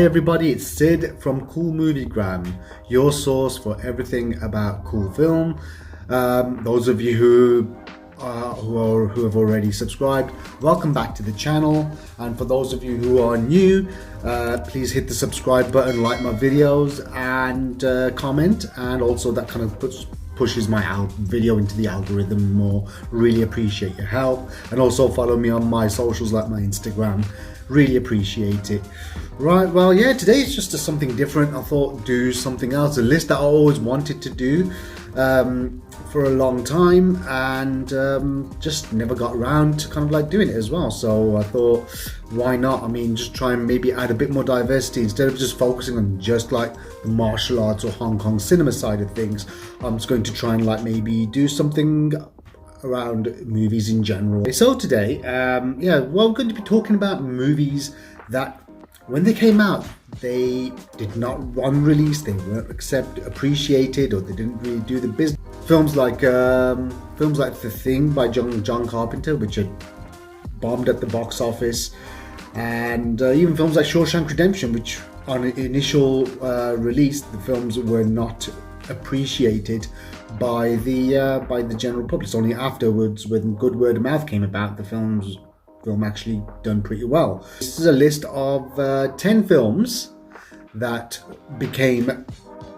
Hi everybody, it's Sid from Cool Moviegram, your source for everything about cool film. Those of you who have already subscribed, welcome back to the channel. And for those of you who are new, please hit the subscribe button, like my videos, and comment. And also that kind of pushes my video into the algorithm more. Really appreciate your help. And also follow me on my socials like my Instagram. Really appreciate it. Right, well, yeah, today is just something different. I thought do something else, a list that I always wanted to do for a long time, and just never got around to kind of like doing it as well. So I thought, why not? I mean, just try and maybe add a bit more diversity instead of just focusing on just like the martial arts or Hong Kong cinema side of things. I'm just going to try and like maybe do something around movies in general. So today, we're going to be talking about movies that when they came out, they did not run release, they weren't appreciated, or they didn't really do the business. Films like The Thing by John Carpenter, which had bombed at the box office, and even films like Shawshank Redemption, which on initial release, the films were not appreciated by the general public. It's only afterwards, when good word of mouth came about, the film actually done pretty well. This is a list of 10 films that became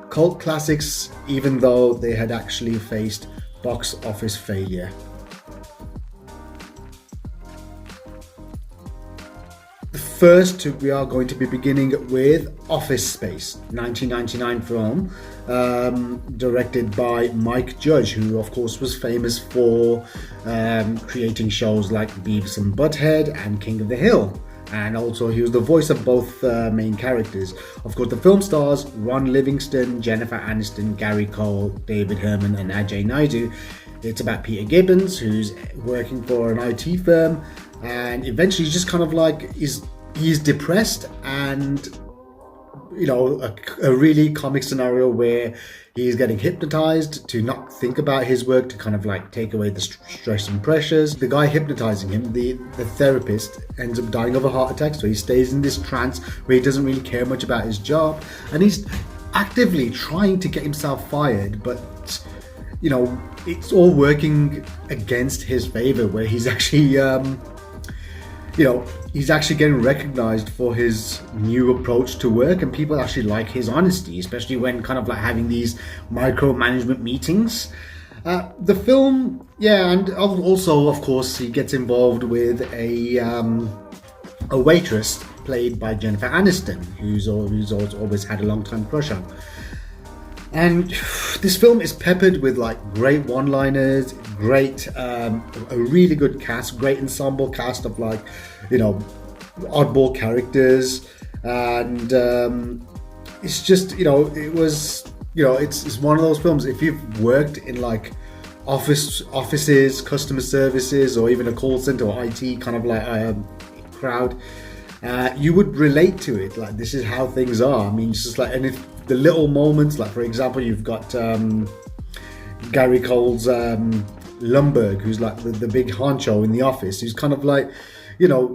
cult classics even though they had actually faced box office failure. First, we are going to be beginning with Office Space, 1999 film, directed by Mike Judge, who of course was famous for creating shows like Beavis and Butthead and King of the Hill. And also he was the voice of both main characters. Of course, the film stars Ron Livingston, Jennifer Aniston, Gary Cole, David Herman, and Ajay Naidu. It's about Peter Gibbons, who's working for an IT firm, and eventually just kind of like he's depressed, and a really comic scenario where he's getting hypnotized to not think about his work, to kind of like take away the stress and pressures. The guy hypnotizing him, the therapist, ends up dying of a heart attack, so he stays in this trance where he doesn't really care much about his job, and he's actively trying to get himself fired, but it's all working against his favor, where he's actually he's actually getting recognized for his new approach to work, and people actually like his honesty, especially when kind of like having these micromanagement meetings. The film, and also of course he gets involved with a waitress played by Jennifer Aniston, who's always had a long time crush on. And this film is peppered with like great one-liners, a really good cast, great ensemble cast of like, oddball characters, and it's just, it's one of those films. If you've worked in like offices, customer services, or even a call center or IT kind of like crowd, you would relate to it. Like, this is how things are. I mean, it's just like, and if the little moments, like for example, you've got Gary Cole's Lumberg, who's like the big honcho in the office, who's kind of like,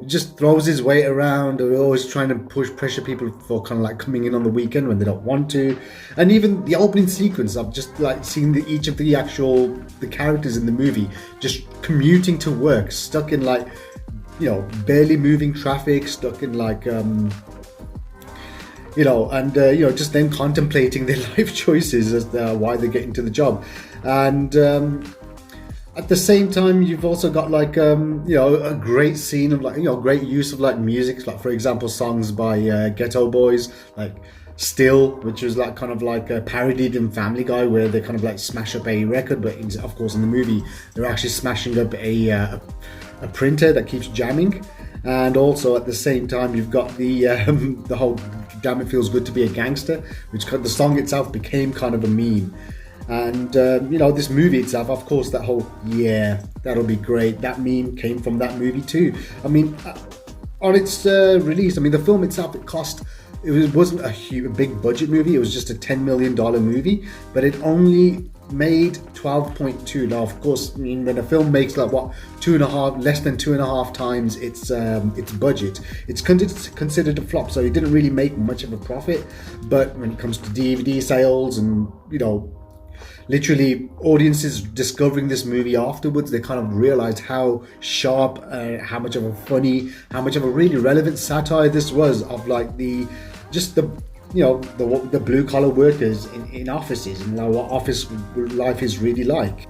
just throws his weight around, or always trying to pressure people for kind of like coming in on the weekend when they don't want to. And even the opening sequence, I've just like seen each of the characters in the movie just commuting to work, stuck in like, barely moving traffic, stuck in like just then contemplating their life choices as why they're getting to the job. And at the same time, you've also got like a great scene of like, great use of like music, like for example songs by Ghetto Boys, like Still, which was like kind of like parodied in Family Guy, where they kind of like smash up a record, but of course in the movie they're actually smashing up a printer that keeps jamming. And also at the same time, you've got the whole "Damn It Feels Good to Be a Gangster," which the song itself became kind of a meme. And this movie itself, of course, that whole that'll be great, that meme came from that movie too. I mean, on its release, I mean, the film itself, it wasn't a big budget movie. It was just a $10 million movie, but it only made 12.2. Now, of course, I mean, when a film makes like what, less than two and a half times its budget, it's considered a flop. So it didn't really make much of a profit. But when it comes to DVD sales and, you know, literally audiences discovering this movie afterwards, they kind of realized how sharp, how much of a funny, how much of a really relevant satire this was of like the blue collar workers in offices and what office life is really like.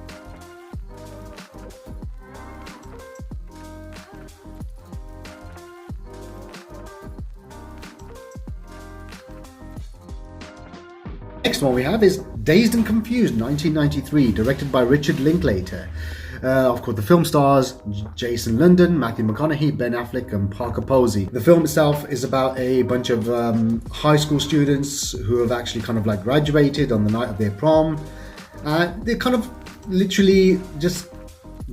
Next one we have is Dazed and Confused, 1993, directed by Richard Linklater. Of course, the film stars Jason London, Matthew McConaughey, Ben Affleck, and Parker Posey. The film itself is about a bunch of high school students who have actually kind of like graduated on the night of their prom. They're kind of literally just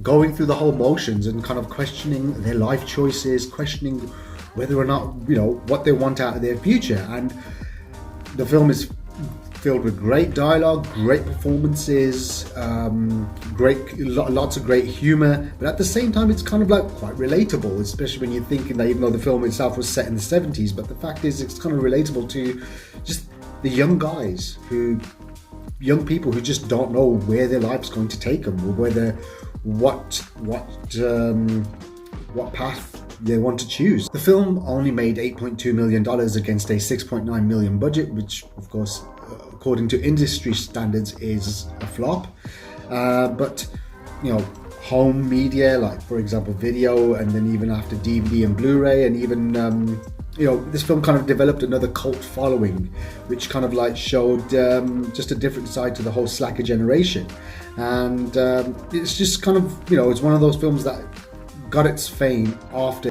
going through the whole motions and kind of questioning their life choices, questioning whether or not, you know, what they want out of their future. And the film is filled with great dialogue, great performances, lots of great humor, but at the same time it's kind of like quite relatable, especially when you're thinking that even though the film itself was set in the 70s, but the fact is it's kind of relatable to just the young people who just don't know where their life's going to take them, or whether what path they want to choose. The film only made $8.2 million against a $6.9 million budget, which of course according to industry standards is a flop, but you know, home media, like for example video, and then even after DVD and Blu-ray, and even you know, this film kind of developed another cult following, which kind of like showed just a different side to the whole slacker generation. And it's just kind of, you know, it's one of those films that got its fame after.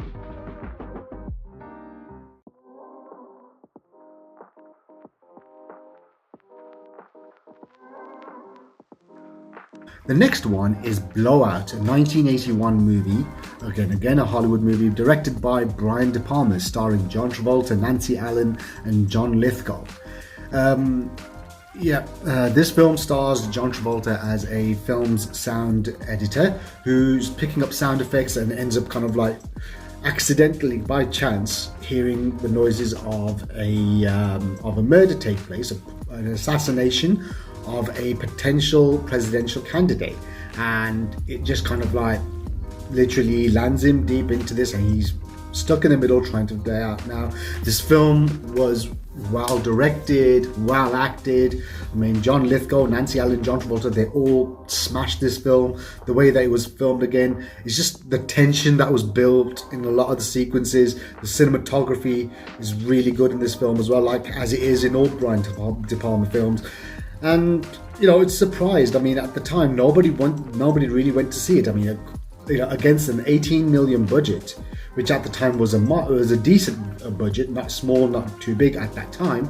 The next one is Blowout, a 1981 movie, again a Hollywood movie, directed by Brian De Palma, starring John Travolta, Nancy Allen, and John Lithgow. This film stars John Travolta as a film's sound editor who's picking up sound effects and ends up kind of like accidentally, by chance, hearing the noises of a murder take place, an assassination of a potential presidential candidate, and it just kind of like literally lands him deep into this, and he's stuck in the middle trying to figure out. Now, this film was well directed, well acted. I mean, John Lithgow, Nancy Allen, John Travolta, they all smashed this film. The way that it was filmed, again, is just the tension that was built in a lot of the sequences. The cinematography is really good in this film as well, like as it is in all Brian De Palma films. And you know, it's surprised. I mean, at the time, nobody really went to see it. I mean, you know, against an 18 million budget, which at the time was a decent budget, not small, not too big at that time.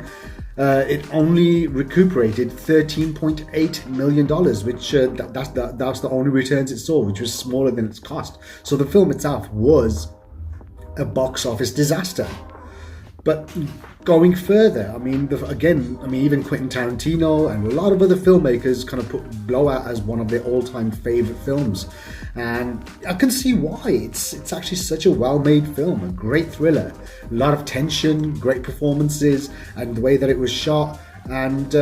It only recuperated $13.8 million, which that's the only returns it saw, which was smaller than its cost. So the film itself was a box office disaster. But going further, I mean, even Quentin Tarantino and a lot of other filmmakers kind of put Blowout as one of their all-time favorite films, and I can see why. It's actually such a well-made film, a great thriller, a lot of tension, great performances, and the way that it was shot. And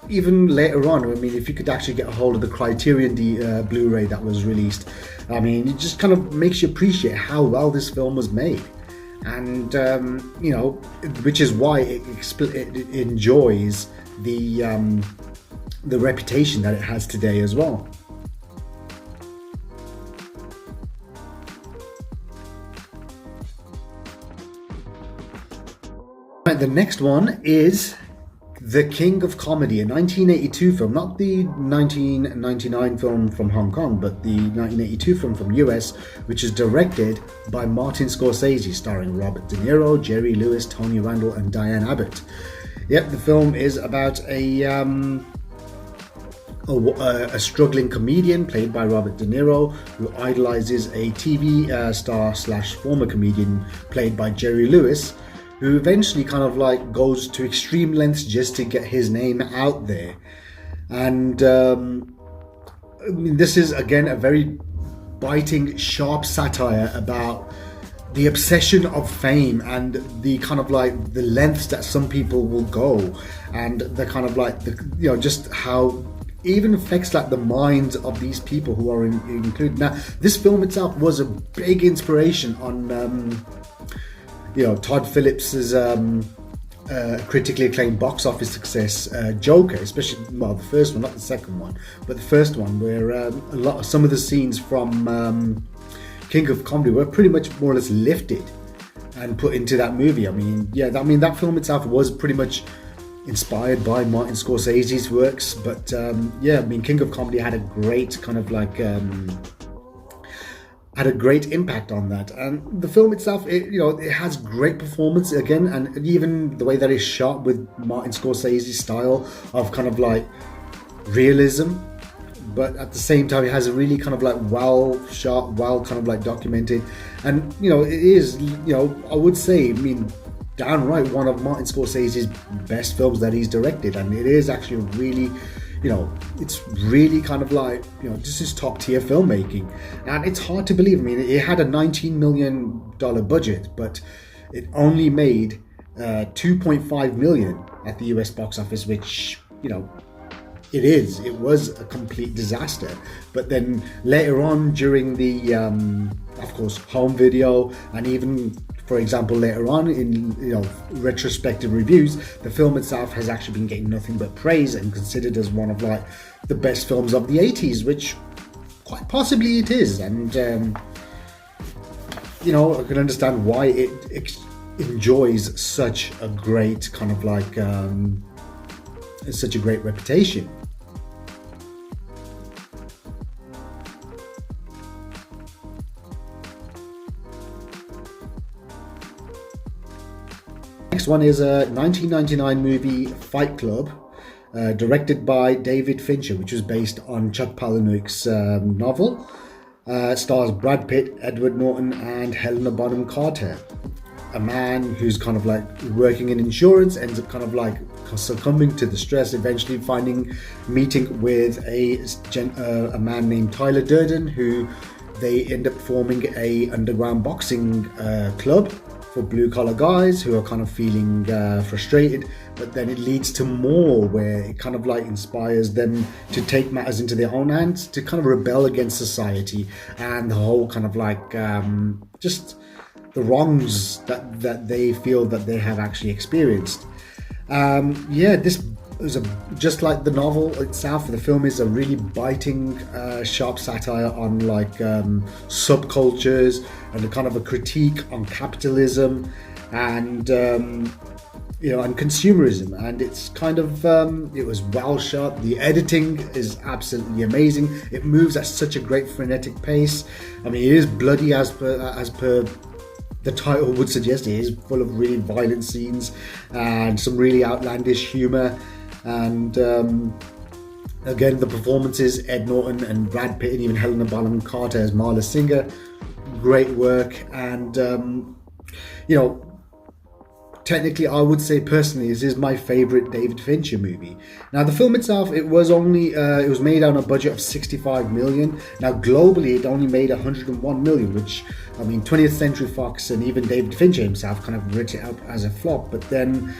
even later on, I mean, if you could actually get a hold of the Criterion Blu-ray that was released, I mean, it just kind of makes you appreciate how well this film was made. And you know, which is why it enjoys the reputation that it has today as well. Right, the next one is The King of Comedy, a 1982 film, not the 1999 film from Hong Kong, but the 1982 film from US, which is directed by Martin Scorsese, starring Robert De Niro, Jerry Lewis, Tony Randall, and Diane Abbott. Yep, the film is about a struggling comedian played by Robert De Niro who idolizes a TV star / former comedian played by Jerry Lewis, who eventually kind of like goes to extreme lengths just to get his name out there. And I mean, this is again a very biting, sharp satire about the obsession of fame and the kind of like the lengths that some people will go, and the kind of like the, you know, just how even affects like the minds of these people who are included. Now, this film itself was a big inspiration on Todd Phillips's critically acclaimed box office success, Joker, especially the first one, not the second one, but the first one, where some of the scenes from King of Comedy were pretty much more or less lifted and put into that movie. I mean, that film itself was pretty much inspired by Martin Scorsese's works, but King of Comedy had a great kind of like had a great impact on that. And the film itself, it has great performance again, and even the way that it's shot with Martin Scorsese's style of kind of like realism, but at the same time it has a really kind of like well shot, well kind of like documented, and it is, I would say, downright one of Martin Scorsese's best films that he's directed. And it is actually really, it's really kind of like, this is top tier filmmaking, and it's hard to believe. I mean, it had a $19 million budget, but it only made $2.5 million at the US box office, which, it was a complete disaster. But then later on during the, of course, home video, and even, for example, later on in retrospective reviews, the film itself has actually been getting nothing but praise and considered as one of like the best films of the 80s, which quite possibly it is. And I can understand why it enjoys such a great kind of like such a great reputation. Next one is a 1999 movie, Fight Club, directed by David Fincher, which was based on Chuck Palahniuk's novel. Stars Brad Pitt, Edward Norton, and Helena Bonham Carter. A man who's kind of like working in insurance ends up kind of like succumbing to the stress, eventually meeting with a man named Tyler Durden, who they end up forming a underground boxing club for blue collar guys who are kind of feeling frustrated. But then it leads to more, where it kind of like inspires them to take matters into their own hands, to kind of rebel against society and the whole kind of like just the wrongs that they feel that they have actually experienced. This is just like the novel itself. The film is a really biting, sharp satire on like subcultures, and a kind of a critique on capitalism and and consumerism. And it's kind of it was well shot. The editing is absolutely amazing. It moves at such a great frenetic pace. I mean, it is bloody as per the title would suggest. It is full of really violent scenes and some really outlandish humor. And again, the performances, Ed Norton and Brad Pitt, and even Helena Bonham Carter as Marla Singer, great work. And technically, I would say personally, this is my favorite David Fincher movie. Now, the film itself, it was made on a budget of $65 million. Now, globally, it only made $101 million, which, 20th Century Fox and even David Fincher himself kind of wrote it up as a flop. But then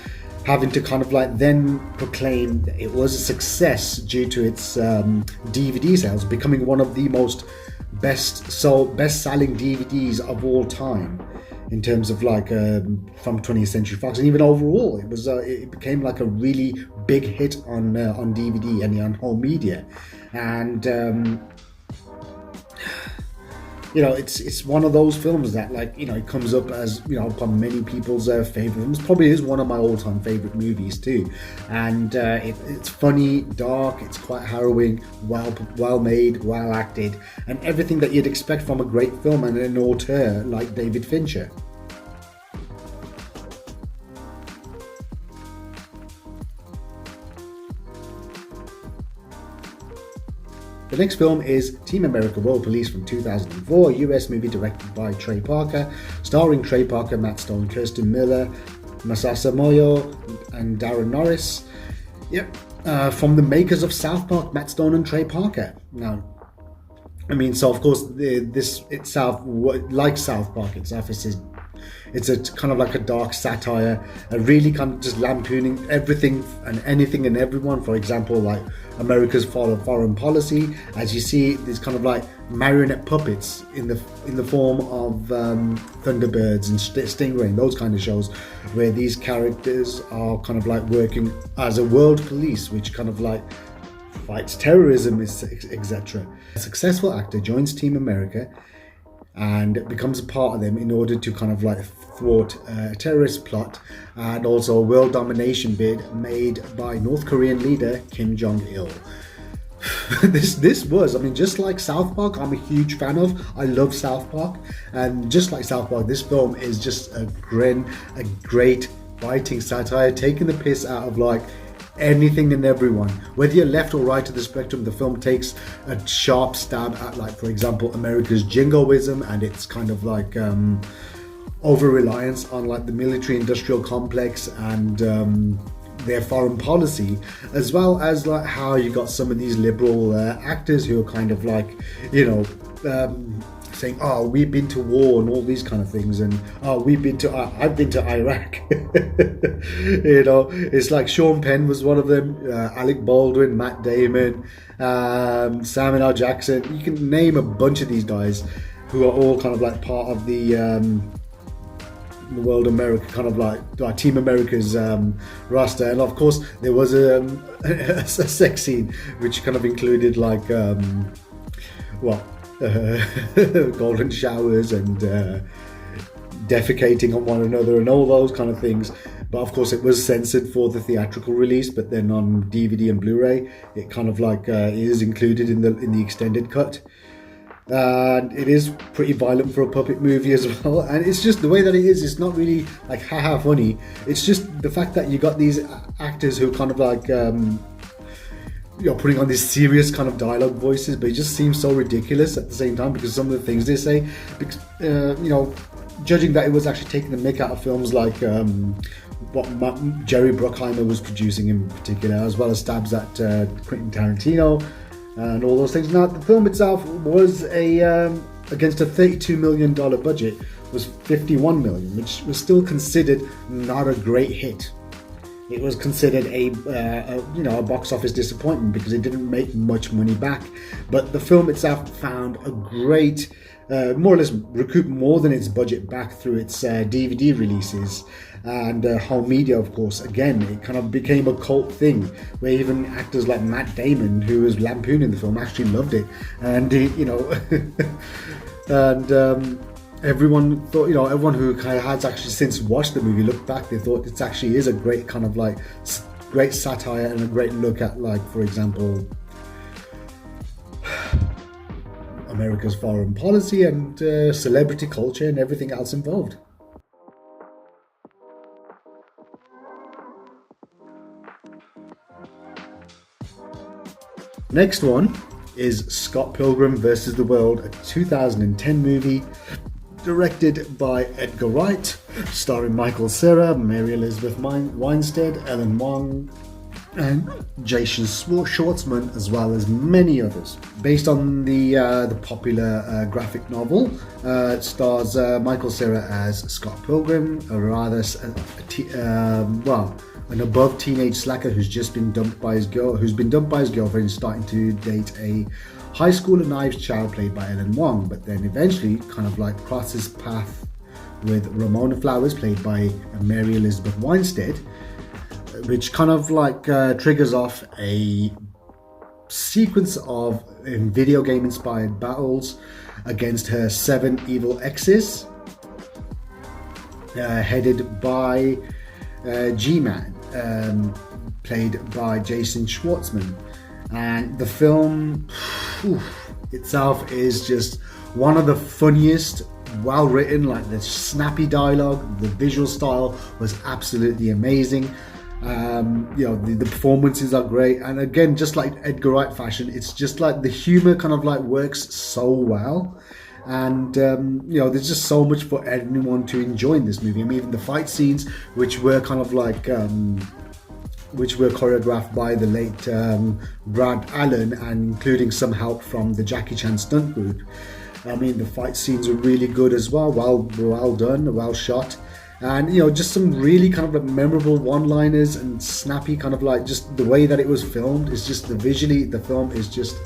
having to kind of like then proclaim that it was a success due to its DVD sales, becoming one of the most best-selling DVDs of all time in terms of like from 20th Century Fox. And even overall, it became like a really big hit on DVD and on home media. And it's one of those films that, like, it comes up as, upon many people's favorite films. Probably is one of my all-time favorite movies too. And it's funny, dark, it's quite harrowing, well made, well acted, and everything that you'd expect from a great film and an auteur like David Fincher. The next film is Team America World Police from 2004, a US movie directed by Trey Parker, starring Trey Parker, Matt Stone, Kirsten Miller, Masasa Moyo, and Darren Norris. Yep, from the makers of South Park, Matt Stone and Trey Parker. Now, I mean, so of course, this itself, like South Park itself, it's a kind of like a dark satire, really kind of just lampooning everything and anything and everyone. For example, like America's foreign policy. As you see, there's kind of like marionette puppets in the form of Thunderbirds and Stingray and those kind of shows, where these characters are kind of like working as a world police, which kind of like fights terrorism, etc. A successful actor joins Team America and becomes a part of them in order to kind of like thwart a terrorist plot and also a world domination bid made by North Korean leader Kim Jong-il. This was, I mean, just like South Park, I'm a huge fan of. I love South Park, and just like South Park, this film is just a great biting satire, taking the piss out of like anything and everyone. Whether you're left or right of the spectrum, the film takes a sharp stab at, like, for example, America's jingoism and its kind of like over-reliance on like the military-industrial complex and their foreign policy, as well as like how you got some of these liberal actors who are kind of like, you know, saying, oh, we've been to war and all these kind of things, and oh, I've been to Iraq. You know, it's like Sean Penn was one of them, Alec Baldwin, Matt Damon, Samuel L. Jackson. You can name a bunch of these guys who are all kind of like part of the World America, kind of like Team America's roster. And of course there was a sex scene which kind of included like golden showers and defecating on one another and all those kind of things. But of course it was censored for the theatrical release, but then on DVD and Blu-ray it kind of like is included in the extended cut. And it is pretty violent for a puppet movie as well, and it's just the way that it is. It's not really like haha funny. It's just the fact that you got these actors who kind of like you're putting on these serious kind of dialogue voices, but it just seems so ridiculous at the same time because some of the things they say, because, you know, judging that it was actually taking the mick out of films like what Jerry Bruckheimer was producing in particular, as well as stabs at Quentin Tarantino and all those things. Now, the film itself was against a $32 million budget, was $51 million, which was still considered not a great hit. It was considered a box office disappointment because it didn't make much money back. But the film itself found a great, more or less recouped more than its budget back through its DVD releases and home media, of course. Again, it kind of became a cult thing where even actors like Matt Damon, who was lampooning the film, actually loved it. And, and everyone thought, everyone who kind of has actually since watched the movie looked back, they thought it actually is a great kind of like great satire and a great look at, like, for example, America's foreign policy and celebrity culture and everything else involved. Next one is Scott Pilgrim vs. the World, a 2010 movie directed by Edgar Wright, starring Michael Cera, Mary Elizabeth Winstead, Ellen Wong, and Jason Schwartzman, as well as many others. An popular graphic novel, it stars Michael Cera as Scott Pilgrim, an above teenage slacker who's been dumped by his girlfriend and starting to date a high schooler knives child played by Ellen Wong, but then eventually kind of like crosses path with Ramona Flowers played by Mary Elizabeth Winstead, which kind of like triggers off a sequence of video game inspired battles against her 7 evil exes, headed by G-Man, played by Jason Schwartzman. And the film itself is just one of the funniest, well written, like the snappy dialogue, the visual style was absolutely amazing. The performances are great, and again, just like Edgar Wright fashion, it's just like the humor kind of like works so well. And there's just so much for anyone to enjoy in this movie. I mean, even the fight scenes, which were kind of like which were choreographed by the late Brad Allen, and including some help from the Jackie Chan stunt group. I mean, the fight scenes are really good as well, well done, well shot. And just some really kind of like memorable one-liners and snappy kind of like, just the way that it was filmed is just, visually the film is just,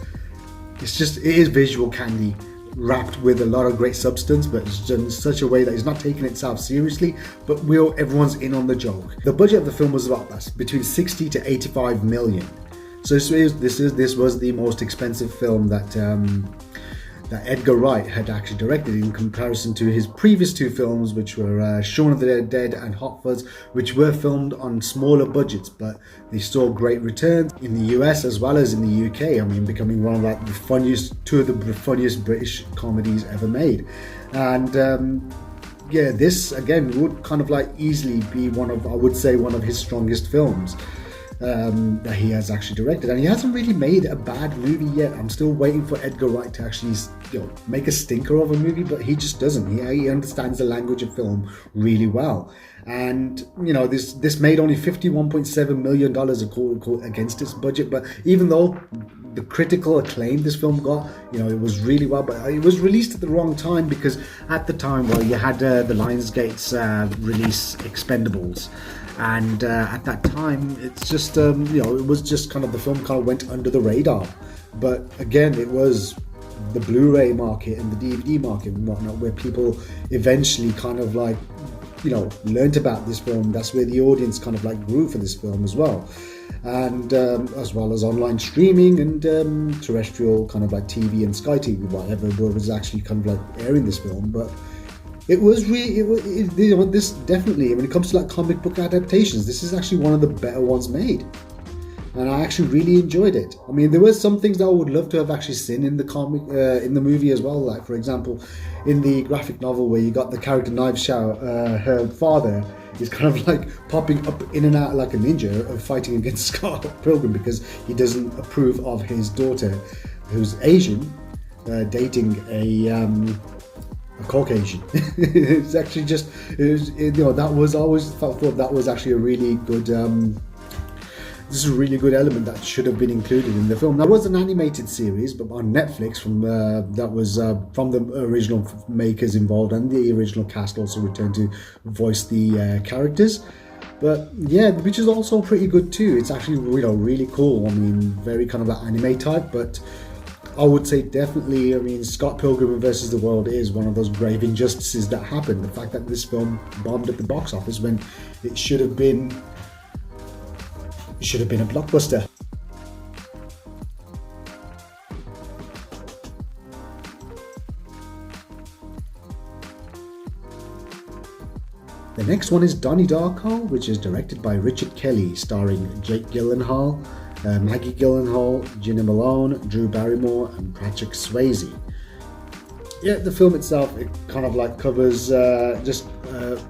it is visual candy wrapped with a lot of great substance, but it's done in such a way that it's not taking itself seriously, but everyone's in on the joke. The budget of the film was about between 60 to 85 million. So this was the most expensive film that Edgar Wright had actually directed, in comparison to his previous two films, which were Shaun of the Dead and Hot Fuzz, which were filmed on smaller budgets, but they saw great returns in the US as well as in the UK. I mean, becoming one of like two of the funniest British comedies ever made. And this again would kind of like easily be one of his strongest films that he has actually directed, and he hasn't really made a bad movie yet. I'm still waiting for Edgar Wright to actually make a stinker of a movie, but he just doesn't. He understands the language of film really well, and this made only $51.7 million against its budget. But even though the critical acclaim this film got, it was really well, but it was released at the wrong time, because at the time, you had the Lionsgate's release Expendables. And at that time, it's just, it was just kind of, the film kind of went under the radar. But again, it was the Blu-ray market and the DVD market and whatnot, where people eventually kind of like, learned about this film. That's where the audience kind of like grew for this film as well. And as well as online streaming and terrestrial kind of like TV and Sky TV, whatever was actually kind of like airing this film. But it was really, this definitely, when it comes to like comic book adaptations, this is actually one of the better ones made. And I actually really enjoyed it. I mean, there were some things that I would love to have actually seen in the comic, in the movie as well. Like, for example, in the graphic novel where you got the character Knives Chow, her father is kind of like popping up in and out like a ninja of fighting against Scott Pilgrim, because he doesn't approve of his daughter, who's Asian, dating a Caucasian. It's actually just, that was, I always thought that was actually a really good, this is a really good element that should have been included in the film. That was an animated series, but on Netflix, that was from the original makers involved, and the original cast also returned to voice the characters. But yeah, which is also pretty good too. It's actually really cool. I mean, very kind of like anime type, but I would say definitely, I mean, Scott Pilgrim vs. the World is one of those grave injustices that happened. The fact that this film bombed at the box office when it should have been a blockbuster. The next one is Donnie Darko, which is directed by Richard Kelly, starring Jake Gyllenhaal, Maggie Gyllenhaal, Gina Malone, Drew Barrymore, and Patrick Swayze. Yeah, the film itself, it kind of like covers just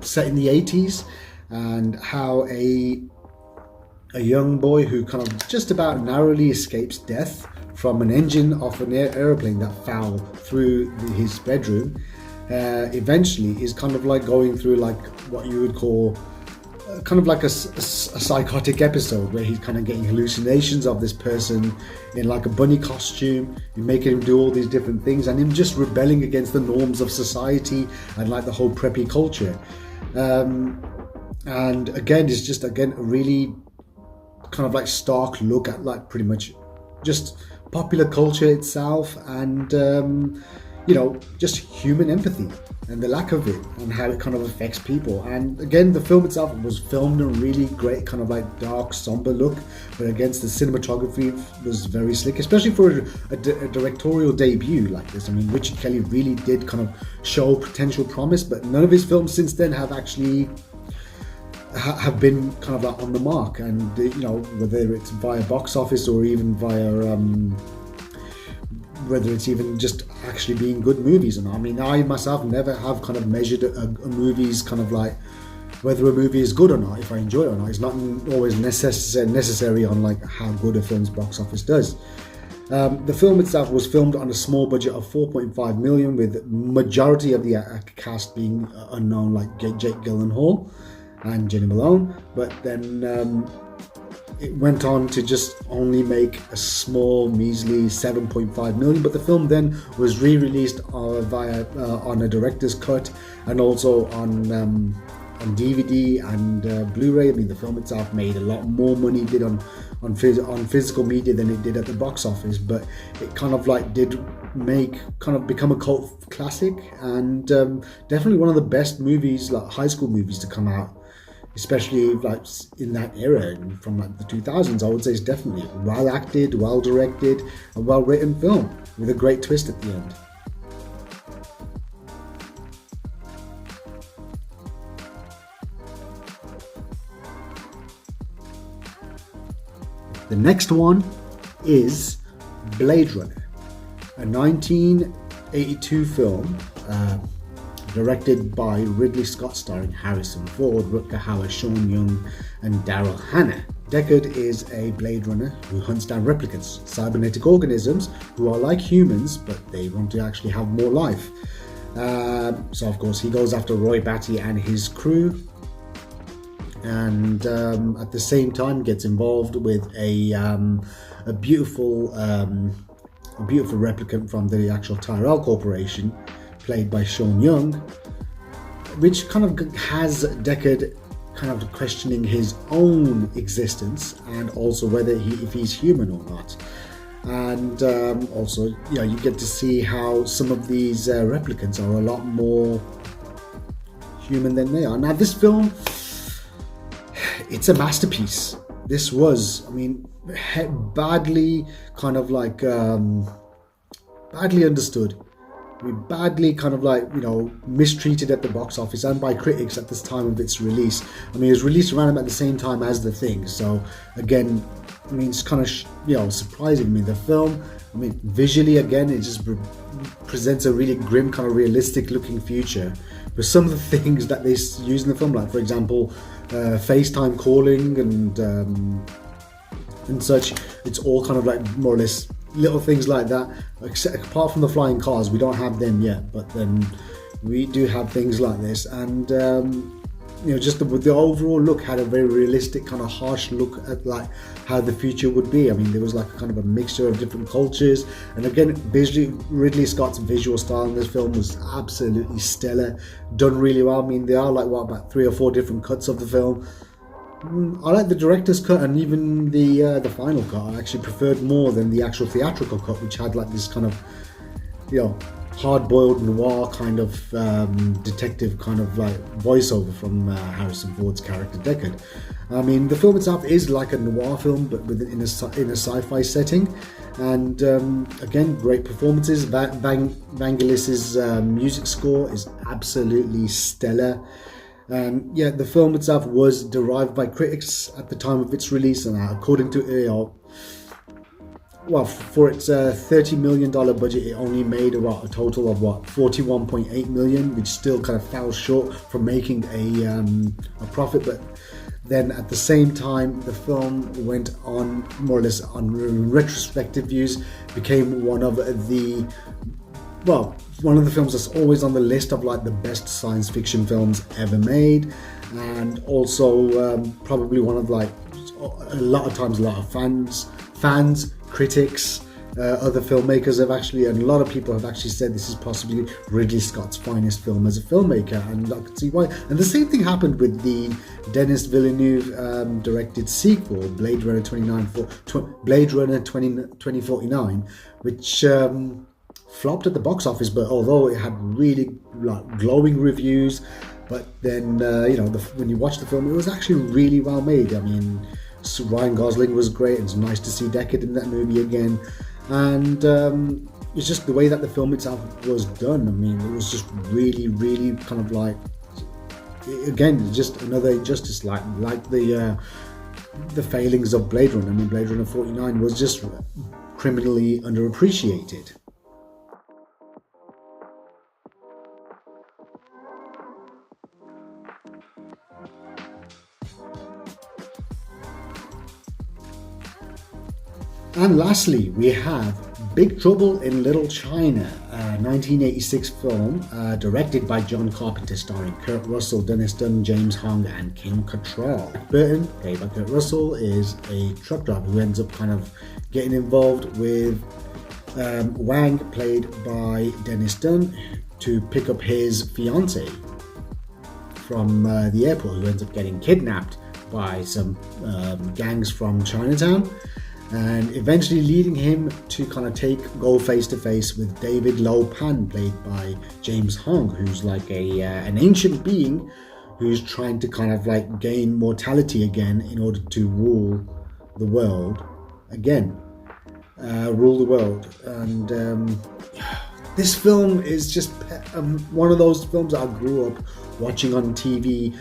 set in the 80s, and how a young boy who kind of just about narrowly escapes death from an engine off an airplane that fell through his bedroom, eventually is kind of like going through like what you would call kind of like a psychotic episode, where he's kind of getting hallucinations of this person in like a bunny costume, and making him do all these different things, and him just rebelling against the norms of society and like the whole preppy culture. And again, it's just a really kind of like stark look at like pretty much just popular culture itself, and just human empathy and the lack of it, and how it kind of affects people. And again, the film itself was filmed in a really great kind of like dark, somber look, but against the cinematography was very slick, especially for a directorial debut like this. I mean, Richard Kelly really did kind of show potential promise, but none of his films since then have actually have been kind of like on the mark. And whether it's via box office or even via whether it's even just actually being good movies or not. I mean, I myself never have kind of measured a movie's kind of like whether a movie is good or not, if I enjoy it or not. It's not always necessary on like how good a film's box office does. The film itself was filmed on a small budget of 4.5 million, with majority of the cast being unknown, like Jake Gyllenhaal and Jenny Malone. But then it went on to just only make a small, measly 7.5 million. But the film then was re-released on a director's cut, and also on DVD and Blu-ray. I mean, the film itself made a lot more money did on physical media than it did at the box office, but it kind of like did become a cult classic, and definitely one of the best movies, like high school movies, to come out, especially like in that era from like the 2000s. I would say it's definitely well acted, well directed, a well written film with a great twist at the end. The next one is Blade Runner, a 1982 film directed by Ridley Scott, starring Harrison Ford, Rutger Hauer, Sean Young, and Daryl Hannah. Deckard is a Blade Runner who hunts down replicants, cybernetic organisms who are like humans, but they want to actually have more life. So of course he goes after Roy Batty and his crew, and at the same time gets involved with a beautiful replicant from the actual Tyrell Corporation, played by Sean Young, which kind of has Deckard kind of questioning his own existence and also whether if he's human or not. And also, you get to see how some of these replicants are a lot more human than they are. Now, this film, it's a masterpiece. This was, badly kind of like badly understood. Badly kind of like, mistreated at the box office and by critics at this time of its release. It was released around about the same time as The Thing. So again, it's kind of, surprising me. The film, visually, again, it just presents a really grim, kind of realistic looking future. But some of the things that they use in the film, like for example, FaceTime calling and such, it's all kind of like more or less little things like that. Apart from the flying cars, we don't have them yet, but then we do have things like this. And just the overall look had a very realistic, kind of harsh look at like how the future would be. There was like a kind of a mixture of different cultures, and again, Ridley Scott's visual style in this film was absolutely stellar, done really well. There are like about 3 or 4 different cuts of the film. I like the director's cut, and even the final cut I actually preferred more than the actual theatrical cut, which had like this kind of hard-boiled noir kind of detective kind of like voiceover from Harrison Ford's character Deckard. The film itself is like a noir film, but in a sci-fi setting, and again, great performances. Vangelis's music score is absolutely stellar. And the film itself was derided by critics at the time of its release, and according to for its $30 million budget, it only made a total of $41.8 million, which still kind of fell short from making a profit. But then at the same time, the film went on, more or less on retrospective views, became one of the films that's always on the list of like the best science fiction films ever made, and also probably one of like a lot of fans, critics, other filmmakers have actually, and a lot of people have actually said this is possibly Ridley Scott's finest film as a filmmaker, and I can see why. And the same thing happened with the Denis Villeneuve directed sequel, Blade Runner 2049, which flopped at the box office, but although it had really like glowing reviews, but then when you watch the film, it was actually really well made. Ryan Gosling was great. It's nice to see Deckard in that movie again, and it's just the way that the film itself was done. It was just really, really kind of like, again, just another injustice, like the failings of Blade Runner. Blade Runner 49 was just criminally underappreciated. And lastly, we have Big Trouble in Little China, a 1986 film directed by John Carpenter, starring Kurt Russell, Dennis Dunn, James Hong, and Kim Cattrall. Burton, played by Kurt Russell, is a truck driver who ends up kind of getting involved with Wang, played by Dennis Dunn, to pick up his fiancée from the airport, who ends up getting kidnapped by some gangs from Chinatown, and eventually leading him to kind of go face to face with David Lo Pan, played by James Hong, who's like an ancient being who's trying to kind of like gain mortality again in order to rule the world again. And this film is just one of those films that I grew up watching on TV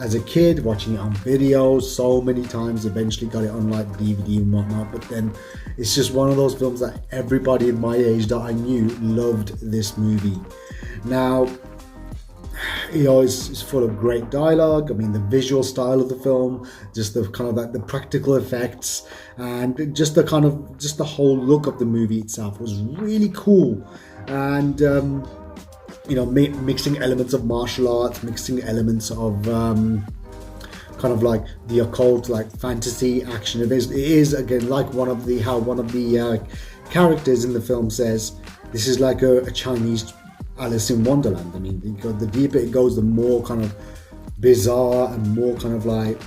as a kid, watching it on video so many times, eventually got it on like DVD and whatnot, but then it's just one of those films that everybody in my age that I knew loved this movie. Now, it's full of great dialogue. I mean, the visual style of the film, just the kind of like the practical effects, and just the whole look of the movie itself was really cool. And mixing elements of martial arts, mixing elements of kind of like the occult, like fantasy action. It is again like how one of the characters in the film says, this is like a Chinese Alice in Wonderland. I mean, the deeper it goes, the more kind of bizarre and more kind of like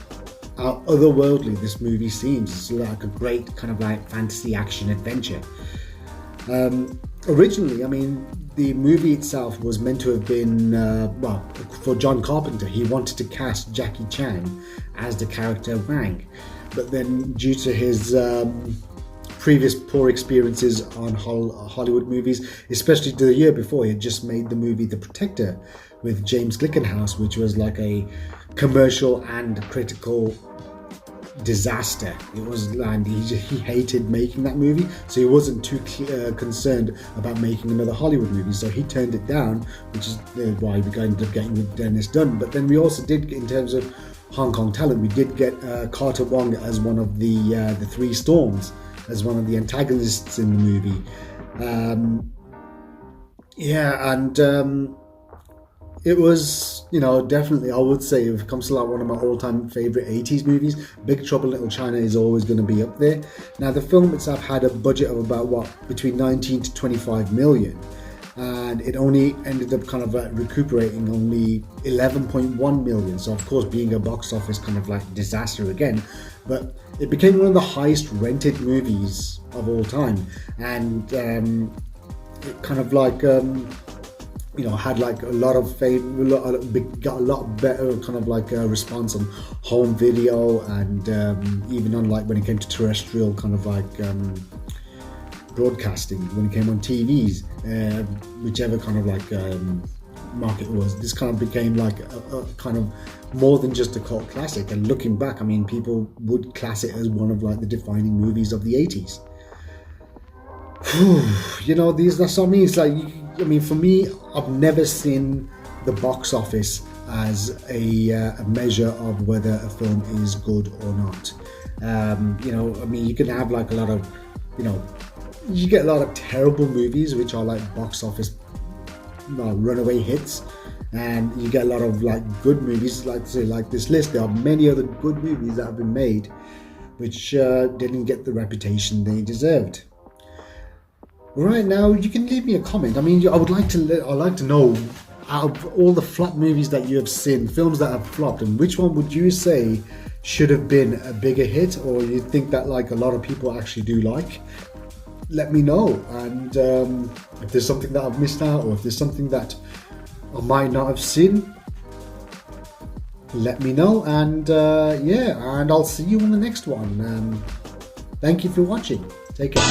otherworldly this movie seems. It's like a great kind of like fantasy action adventure. Originally, I mean, the movie itself was meant to have been, for John Carpenter, he wanted to cast Jackie Chan as the character Wang. But then due to his previous poor experiences on Hollywood movies, especially the year before, he had just made the movie The Protector with James Glickenhaus, which was like a commercial and critical disaster. It was, and he hated making that movie, so he wasn't too concerned about making another Hollywood movie, so he turned it down, which is why we ended up getting with Dennis Dunn. But then we also did, in terms of Hong Kong talent, we did get Carter Wong as one of the Three Storms, as one of the antagonists in the movie. It was, definitely, I would say, if it comes to like one of my all-time favorite 80s movies, Big Trouble in Little China is always going to be up there. Now, the film itself had a budget of about between 19 to 25 million, and it only ended up kind of recuperating only 11.1 million. So, of course, being a box office kind of like disaster again, but it became one of the highest rented movies of all time, and it kind of like had like a lot of got a lot better kind of like response on home video, and even on like when it came to terrestrial kind of like broadcasting, when it came on TVs, whichever kind of like market it was. This kind of became like a kind of more than just a cult classic. And looking back, I mean, people would class it as one of like the defining movies of the 80s. That's what I mean. It's like, I mean, for me, I've never seen the box office as a measure of whether a film is good or not. I mean, you can have like a lot of, you get a lot of terrible movies which are like box office runaway hits, and you get a lot of like good movies, like this list. There are many other good movies that have been made which didn't get the reputation they deserved. Right now, you can leave me a comment. I mean, I'd like to know, out of all the flop movies that you have seen, films that have flopped, and which one would you say should have been a bigger hit, or you think that like a lot of people actually do like? Let me know. And if there's something that I've missed out, or if there's something that I might not have seen, let me know. And and I'll see you on the next one. Thank you for watching. Take care.